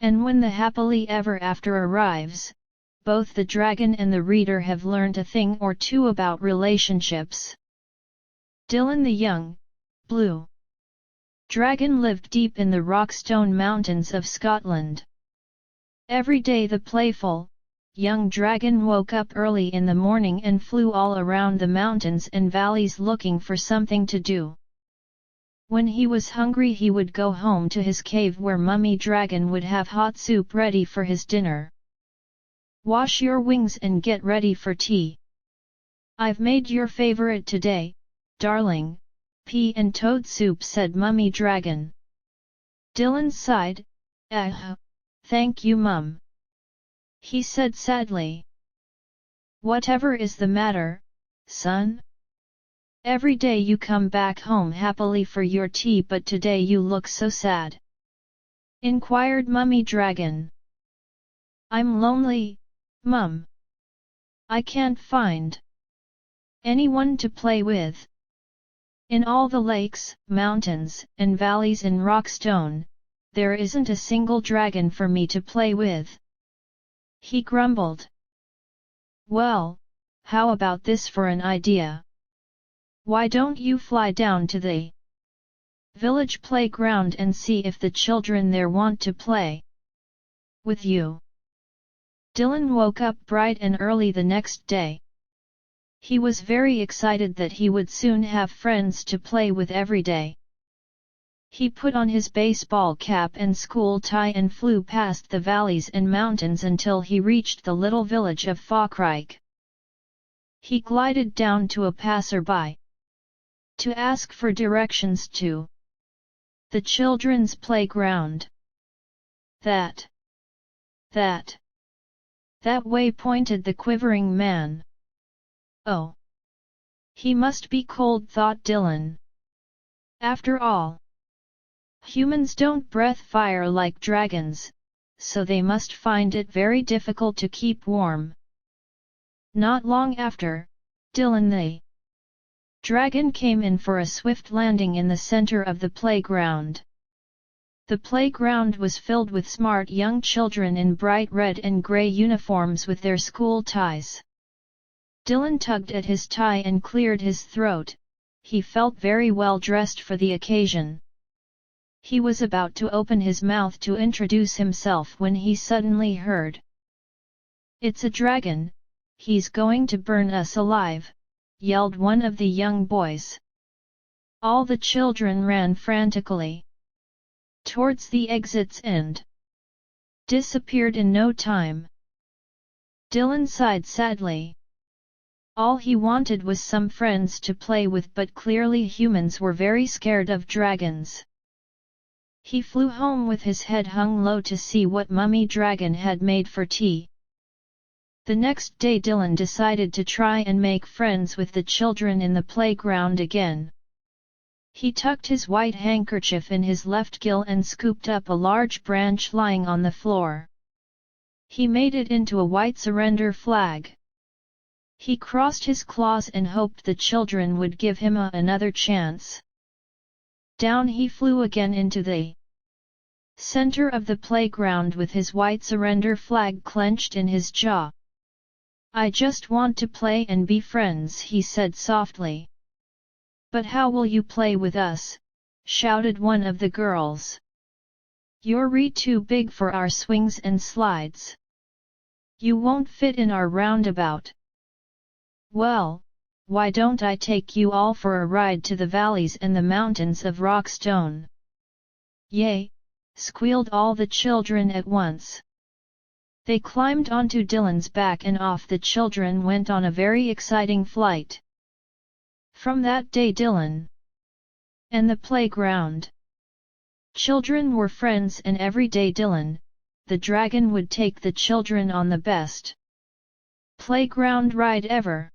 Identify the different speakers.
Speaker 1: And when the happily ever after arrives, both the dragon and the reader have learned a thing or two about relationships. Dylan the young, blue dragon lived deep in the Rockstone Mountains of Scotland. Every day the playful, young dragon woke up early in the morning and flew all around the mountains and valleys looking for something to do. When he was hungry he would go home to his cave where Mummy Dragon would have hot soup ready for his dinner. "Wash your wings and get ready for tea. I've made your favorite today, darling, pea and toad soup," said Mummy Dragon. Dylan sighed, "Thank you, Mum," he said sadly. "Whatever is the matter, son? Every day you come back home happily for your tea, but today you look so sad," inquired Mummy Dragon. "I'm lonely, Mum. I can't find anyone to play with. In all the lakes, mountains, and valleys in Rockstone, there isn't a single dragon for me to play with," he grumbled. "Well, how about this for an idea? Why don't you fly down to the village playground and see if the children there want to play with you?" Dylan woke up bright and early the next day. He was very excited that he would soon have friends to play with every day. He put on his baseball cap and school tie and flew past the valleys and mountains until he reached the little village of Falkreich. He glided down to a passerby to ask for directions to the children's playground. That way," pointed the quivering man. "Oh! He must be cold," thought Dylan. "After all, humans don't breathe fire like dragons, so they must find it very difficult to keep warm." Not long after, Dylan the dragon came in for a swift landing in the center of the playground. The playground was filled with smart young children in bright red and gray uniforms with their school ties. Dylan tugged at his tie and cleared his throat. He felt very well dressed for the occasion. He was about to open his mouth to introduce himself when he suddenly heard, "It's a dragon, he's going to burn us alive," yelled one of the young boys. All the children ran frantically towards the exit's end. Disappeared in no time. Dylan sighed sadly. All he wanted was some friends to play with, but clearly humans were very scared of dragons. He flew home with his head hung low to see what Mummy Dragon had made for tea. The next day Dylan decided to try and make friends with the children in the playground again. He tucked his white handkerchief in his left gill and scooped up a large branch lying on the floor. He made it into a white surrender flag. He crossed his claws and hoped the children would give him another chance. Down he flew again into the center of the playground with his white surrender flag clenched in his jaw. "I just want to play and be friends," he said softly. "But how will you play with us?" shouted one of the girls. "You're too big for our swings and slides. You won't fit in our roundabout." "Well, why don't I take you all for a ride to the valleys and the mountains of Rockstone?" "Yay!" squealed all the children at once. They climbed onto Dylan's back and off the children went on a very exciting flight. From that day Dylan and the playground children were friends, and every day Dylan, the dragon, would take the children on the best playground ride ever.